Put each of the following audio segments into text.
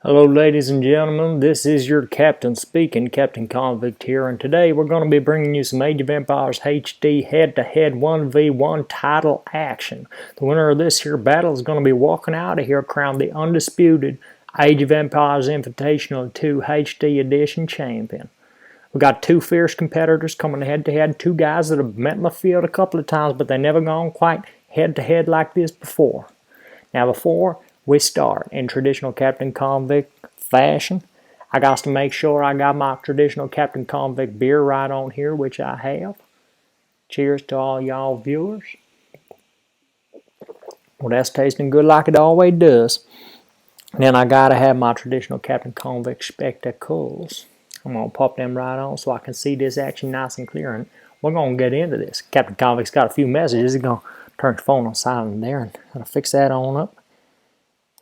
Hello ladies and gentlemen, this is your captain speaking, CaptainConvict here, and today we're going to be bringing you some Age of Empires HD head-to-head 1v1 title action. The winner of this here battle is going to be walking out of here crowned the undisputed Age of Empires Invitational 2 HD Edition champion. We got two fierce competitors coming head-to-head, two guys that have met in the field a couple of times, but they never gone quite head-to-head like this before. Now before we start in traditional CaptainConvict fashion, I got to make sure I got my traditional CaptainConvict beer right on here, which I have. Cheers to all y'all viewers. Well, that's tasting good like it always does. And then I gotta have my traditional CaptainConvict spectacles. I'm gonna pop them right on so I can see this action nice and clear. And we're gonna get into this. CaptainConvict's got a few messages. He's gonna turn his phone on silent there, and I'll fix that on up.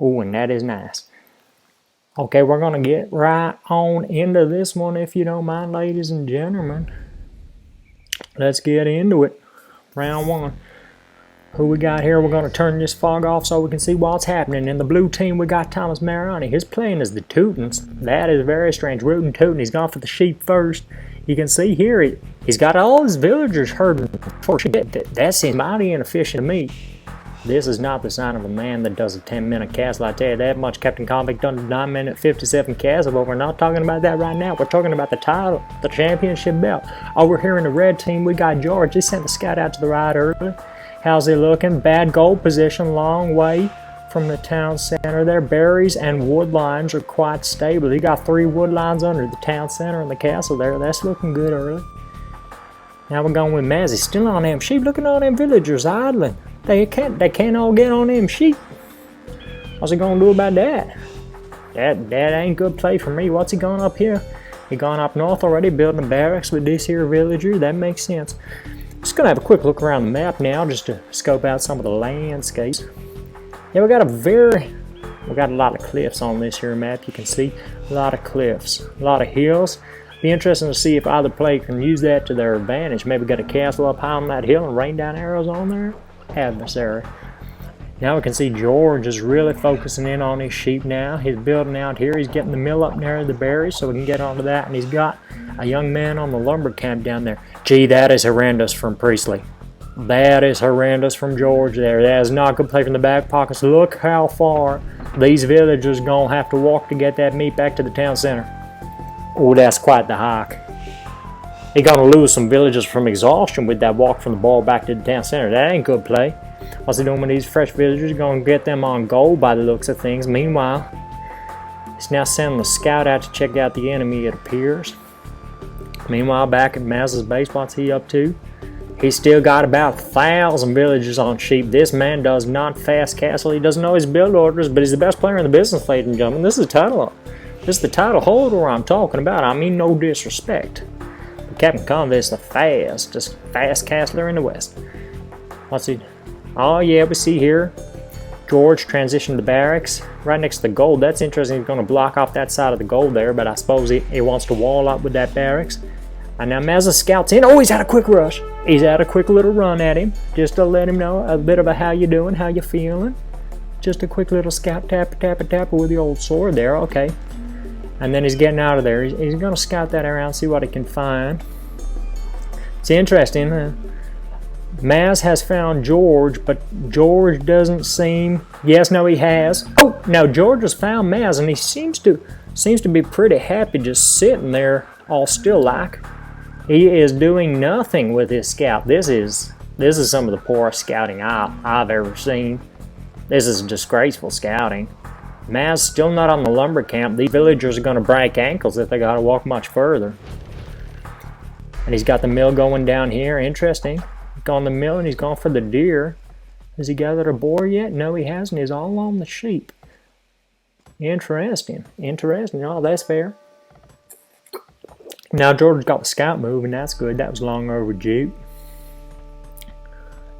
Oh, and that is nice. Okay, we're going to get right on into this one, if you don't mind, ladies and gentlemen. Let's get into it. Round one. Who we got here? We're going to turn this fog off so we can see what's happening. In the blue team, we got Thomas Mariani. His playing is the Teutons. That is very strange. Rooting Teuton. He's gone for the sheep first. You can see here, he's got all his villagers herding for sheep. That seems mighty inefficient to me. This is not the sign of a man that does a 10-minute castle. I tell you that much. CaptainConvict done a 9-minute 57 castle, but we're not talking about that right now. We're talking about the title, the championship belt. Over here in the red team, we got George. He sent the scout out to the right early. How's he looking? Bad goal position, long way from the town center there. Berries and wood lines are quite stable. He got 3 wood lines under the town center and the castle there. That's looking good early. Now we're going with Maz. He's still on them sheep. Looking at all them villagers idling. They can't all get on them sheep. What's he gonna do about that? That ain't good play for me. What's he going up here? He gone up north already, building a barracks with this here villager. That makes sense. Just gonna have a quick look around the map now, just to scope out some of the landscapes. Yeah, we got a lot of cliffs on this here map. You can see a lot of cliffs, a lot of hills. Be interesting to see if either player can use that to their advantage. Maybe get a castle up high on that hill and rain down arrows on their adversary. Now we can see George is really focusing in on his sheep now. He's building out here. He's getting the mill up near the berries so we can get onto that. And he's got a young man on the lumber camp down there. Gee, that is horrendous from Priestley. That is horrendous from George there. That is not good play from the back pockets. Look how far these villagers gonna have to walk to get that meat back to the town center. Oh, that's quite the hike. He's gonna lose some villagers from exhaustion with that walk from the ball back to the town center. That ain't good play. What's he doing with these fresh villagers? Gonna get them on goal by the looks of things. Meanwhile, he's now sending a scout out to check out the enemy, it appears. Meanwhile, back at Maz's base, what's he up to? He's still got about 1,000 villagers on sheep. This man does not fast castle. He doesn't know his build orders, but he's the best player in the business, ladies and gentlemen. This is the title. This is the title holder I'm talking about. I mean no disrespect. CaptainConvict is the fastest fast castler in the West. What's he? Oh yeah, we see here George transitioned the barracks right next to the gold. That's interesting. He's going to block off that side of the gold there, but I suppose he wants to wall up with that barracks. And now Maz scouts in. Oh, he's had a quick rush. He's had a quick little run at him just to let him know a bit of a how you doing, how you feeling. Just a quick little scout tapper with the old sword there. Okay. And then he's getting out of there. He's going to scout that around, see what he can find. It's interesting. Maz has found George, but George doesn't seem... Yes, no, he has. Oh, now George has found Maz, and he seems to be pretty happy just sitting there all still like. He is doing nothing with his scout. This is some of the poorest scouting I've ever seen. This is disgraceful scouting. Maz still not on the lumber camp. These villagers are going to break ankles if they got to walk much further. And he's got the mill going down here. Interesting. He's gone the mill and he's gone for the deer. Has he gathered a boar yet? No, he hasn't. He's all on the sheep. Interesting. Oh, that's fair. Now George's got the scout move, and that's good. That was long overdue.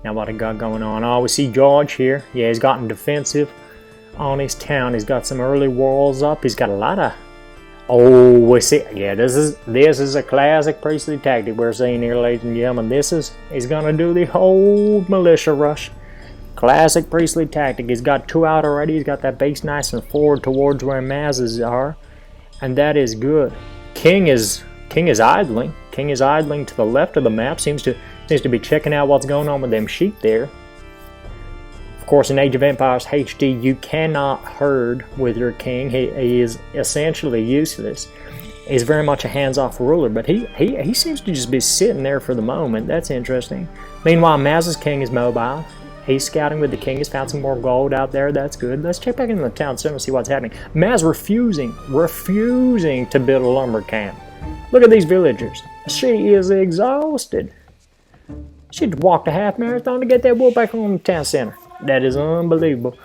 Now what I got going on? Oh, we see George here. Yeah, he's gotten defensive on his town. He's got some early walls up. He's got a lot of... Oh, we see. Yeah, this is a classic Priestley tactic we're seeing here, ladies and gentlemen. He's gonna do the whole militia rush. Classic Priestley tactic. He's got 2 out already. He's got that base nice and forward towards where Maz's are. And that is good. King is idling. King is idling to the left of the map. Seems to be checking out what's going on with them sheep there. Of course, in Age of Empires HD, you cannot herd with your king. He is essentially useless. He's very much a hands-off ruler, but he seems to just be sitting there for the moment. That's interesting. Meanwhile, Maz's king is mobile. He's scouting with the king. He's found some more gold out there. That's good. Let's check back into the town center and see what's happening. Maz refusing to build a lumber camp. Look at these villagers. She is exhausted. She'd walked a half marathon to get that wool back on the town center. That is unbelievable.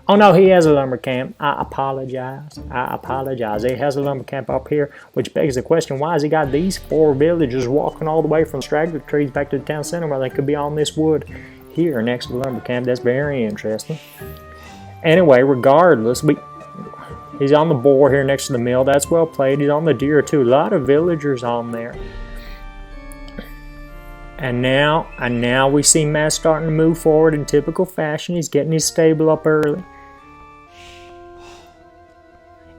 Oh no, he has a lumber camp. I apologize. He has a lumber camp up here, which begs the question, why has he got these 4 villagers walking all the way from straggler trees back to the town center where they could be on this wood here next to the lumber camp? That's very interesting. Anyway, regardless, he's on the boar here next to the mill. That's well played. He's on the deer too. A lot of villagers on there. And now we see Maz starting to move forward in typical fashion. He's getting his stable up early.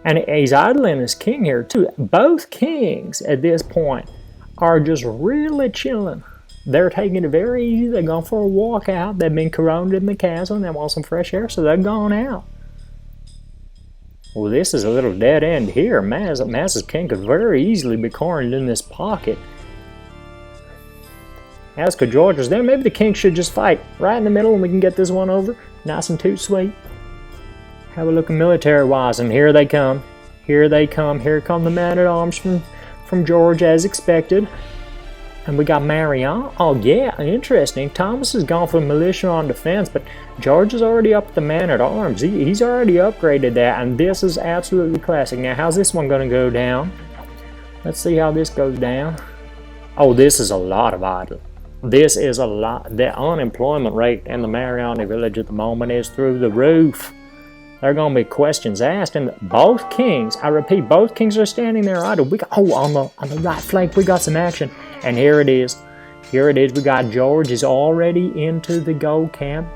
And he's idling his king here too. Both kings at this point are just really chilling. They're taking it very easy. They're going for a walk out. They've been corroded in the castle and they want some fresh air, so they're gone out. Well, this is a little dead end here. Maz's king could very easily be cornered in this pocket. As could George's there. Maybe the king should just fight right in the middle and we can get this one over. Nice and toot sweet. How we looking military-wise? And here they come. Here they come. Here come the man-at-arms from George as expected. And we got Marion. Oh yeah, interesting. Thomas has gone for militia on defense, but George is already up the man-at-arms. He's already upgraded that, and this is absolutely classic. Now, how's this one going to go down? Let's see how this goes down. Oh, this is a lot of idle. This is a lot. The unemployment rate in the Mariani village at the moment is through the roof. There are going to be questions asked, and both kings, I repeat, both kings are standing there idle. We got, on the right flank, we got some action. And here it is. Here it is. We got George is already into the gold camp.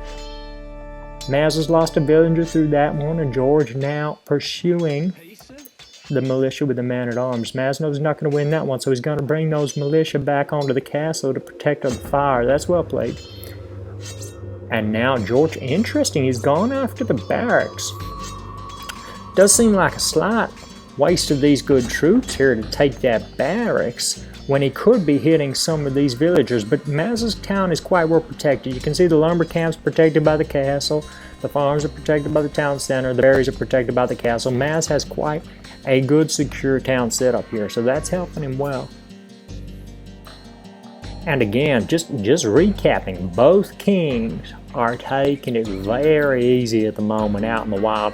Maz has lost a villager through that one, and George now pursuing the militia with the man-at-arms. Maz knows he's not going to win that one, so he's going to bring those militia back onto the castle to protect the fire. That's well played. And now George, interesting, he's gone after the barracks. Does seem like a slight waste of these good troops here to take that barracks when he could be hitting some of these villagers, but Maz's town is quite well protected. You can see the lumber camp's protected by the castle, the farms are protected by the town center, the berries are protected by the castle. Maz has quite a good secure town setup here, so that's helping him well. And again, just recapping, both kings are taking it very easy at the moment out in the wild.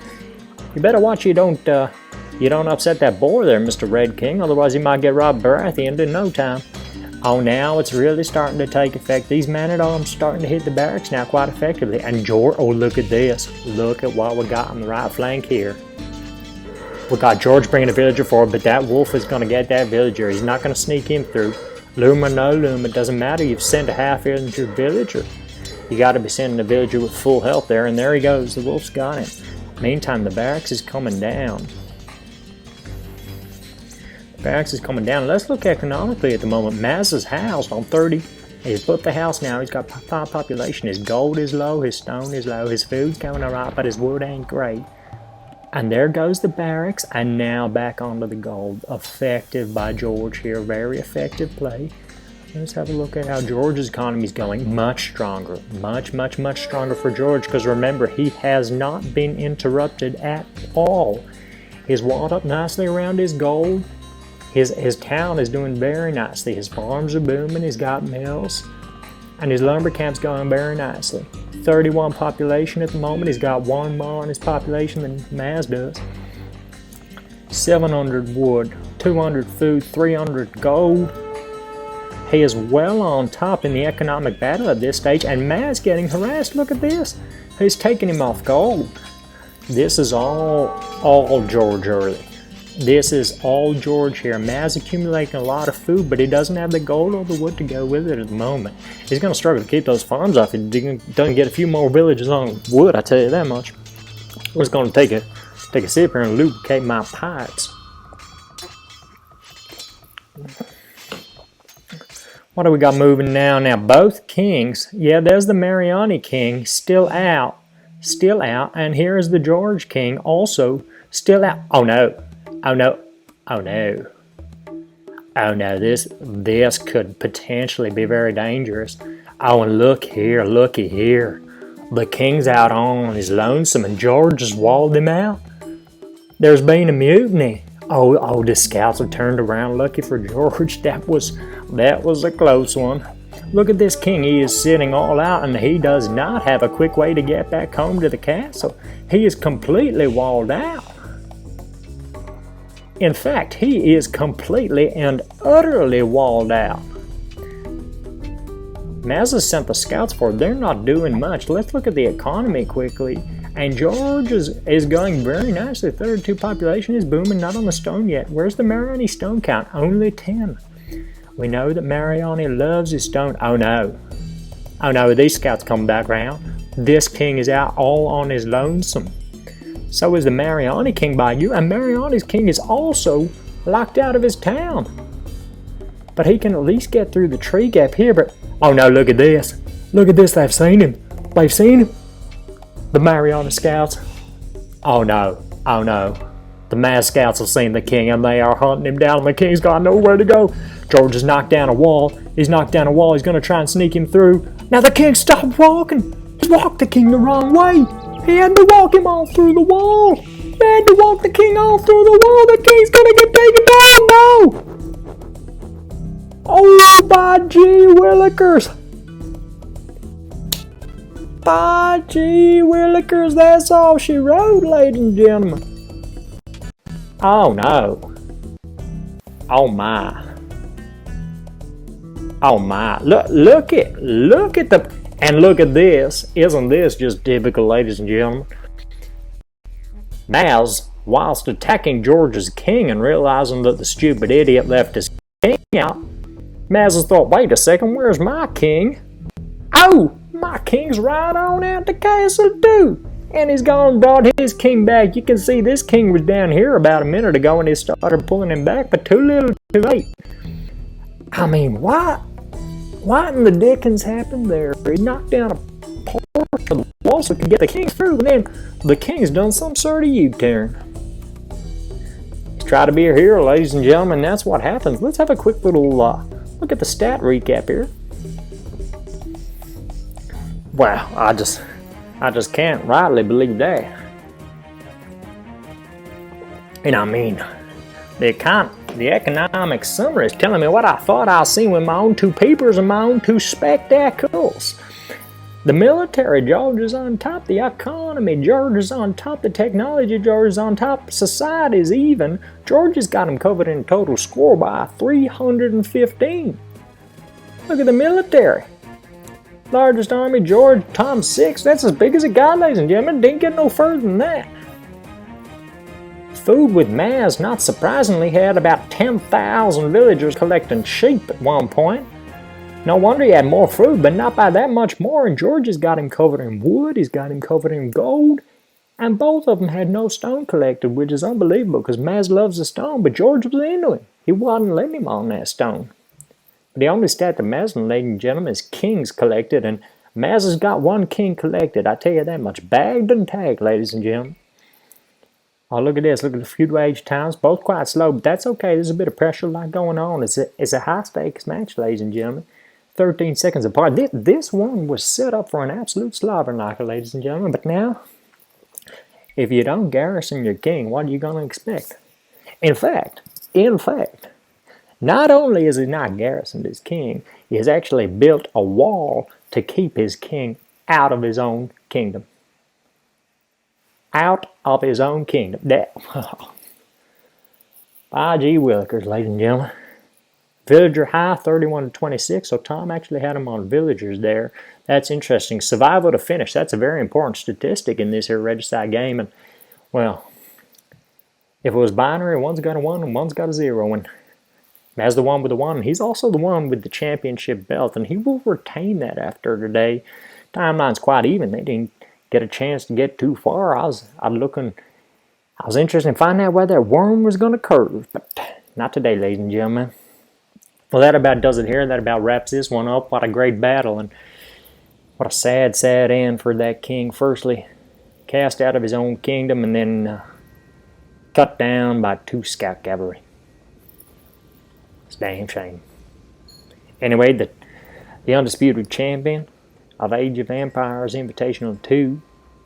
You better watch you don't upset that boar there, Mr. Red King, otherwise he might get robbed Baratheon in no time. Oh, now it's really starting to take effect. These man-at-arms starting to hit the barracks now quite effectively. And George, oh, look at this. Look at what we got on the right flank here. We got George bringing a villager forward, but that wolf is going to get that villager. He's not going to sneak him through. Loom or no loom, it doesn't matter. You've sent a half-injured villager. You got to be sending a villager with full health there, and there he goes. The wolf's got him. Meantime, the barracks is coming down. Barracks is coming down. Let's look economically at the moment. Maz's house on 30. He's put the house now. He's got 5 population. His gold is low. His stone is low. His food's going alright, but his wood ain't great. And there goes the barracks. And now back onto the gold. Effective by George here. Very effective play. Let's have a look at how George's economy is going. Much stronger. Much, much, much stronger for George. Because remember, he has not been interrupted at all. He's walled up nicely around his gold. His town is doing very nicely. His farms are booming. He's got mills. And his lumber camp's going very nicely. 31 population at the moment. He's got 1 more in his population than Maz does. 700 wood, 200 food, 300 gold. He is well on top in the economic battle at this stage. And Maz getting harassed. Look at this. He's taking him off gold. This is all George early. This is all George here. Maz accumulating a lot of food, but he doesn't have the gold or the wood to go with it at the moment. He's going to struggle to keep those farms up if he doesn't get a few more villages on wood, I tell you that much. I'm just going to take a sip here and lubricate my pipes. What do we got moving now? Now, both kings, yeah, there's the Mariani king, still out, and here's the George king, also still out. Oh no, oh no, oh no, oh no, this could potentially be very dangerous. Oh, and look here, looky here. The king's out on his lonesome, and George has walled him out. There's been a mutiny. Oh, the scouts have turned around. Lucky for George, that was a close one. Look at this king. He is sitting all out, and he does not have a quick way to get back home to the castle. He is completely walled out. In fact, he is completely and utterly walled out. Maz has sent the scouts for it. They're not doing much. Let's look at the economy quickly. And George is going very nicely. 32 population is booming, not on the stone yet. Where's the Mariani stone count? Only 10. We know that Mariani loves his stone. Oh no. Oh no, these scouts come back round. This king is out all on his lonesome. So is the Mariani king by you. And Mariani's king is also locked out of his town. But he can at least get through the tree gap here. But oh no, look at this. Look at this, they've seen him. They've seen him. The Mariana scouts. Oh no, oh no. The Maz scouts have seen the king and they are hunting him down. The king's got nowhere to go. George has knocked down a wall. He's knocked down a wall. He's going to try and sneak him through. Now the king stopped walking. He walked the king the wrong way. He had to walk him all through the wall. He had to walk the king all through the wall. The king's going to get taken down. No. Oh, by gee willikers. By gee willikers, that's all she wrote, ladies and gentlemen. Oh no. Oh my. Oh my. Look at the, and look at this. Isn't this just typical, ladies and gentlemen? Maz, whilst attacking George's king and realizing that the stupid idiot left his king out, Maz has thought, wait a second, where's my king? Oh! My king's right on out the castle too. And he's gone and brought his king back. You can see this king was down here about a minute ago and he started pulling him back, but too little too late. I mean, what in the dickens happened there? He knocked down a portion of the wall so he could get the king through, and then the king's done some sort of U-turn. He's tried to be a hero, ladies and gentlemen. That's what happens. Let's have a quick little look at the stat recap here. Wow, I just can't rightly believe that. And I mean, the economic summary is telling me what I thought I seen with my own two papers and my own two spectacles. The military, George is on top. The economy, George is on top. The technology, George is on top. Society is even. George has got him covered in total score by 315. Look at the military. Largest army, George, Tom 6. That's as big as it got, ladies and gentlemen. Didn't get no further than that. Food with Maz, not surprisingly, had about 10,000 villagers collecting sheep at one point. No wonder he had more food, but not by that much more. And George has got him covered in wood. He's got him covered in gold. And both of them had no stone collected, which is unbelievable because Maz loves the stone, but George was into him. He wasn't letting him on that stone. The only stat that Maz, ladies and gentlemen, is kings collected, and Maz has got one king collected. I tell you that much. Bagged and tagged, ladies and gentlemen. Oh, look at this. Look at the feud wage times. Both quite slow, but that's okay. There's a bit of pressure like going on. It's a high-stakes match, ladies and gentlemen. 13 seconds apart. This one was set up for an absolute slobber knocker, ladies and gentlemen. But now, if you don't garrison your king, what are you going to expect? In fact, not only is he not garrisoned his king, he has actually built a wall to keep his king out of his own kingdom. Out of his own kingdom. That, by gee willikers, ladies and gentlemen. Villager high, 31 to 26, so Tom actually had him on villagers there. That's interesting. Survival to finish, that's a very important statistic in this here Regicide game, and, well, If it was binary, one's got a 1 and one's got a 0. And as the one with the 1, he's also the one with the championship belt, and he will retain that after today. Timeline's quite even. They didn't get a chance to get too far. I was interested in finding out where that worm was going to curve, but not today, ladies and gentlemen. Well, that about does it here. That about wraps this one up. What a great battle, and what a sad, sad end for that king. Firstly, cast out of his own kingdom, and then cut down by 2 scout cavalry. It's a damn shame. Anyway, the undisputed champion of Age of Empires Invitational 2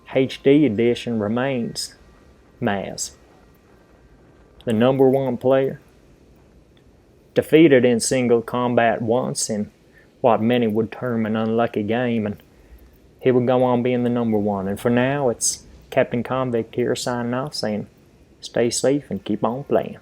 HD edition remains Maz, the #1 player, defeated in single combat once in what many would term an unlucky game, and he would go on being the #1. And for now, it's CaptainConvict here signing off, saying stay safe and keep on playing.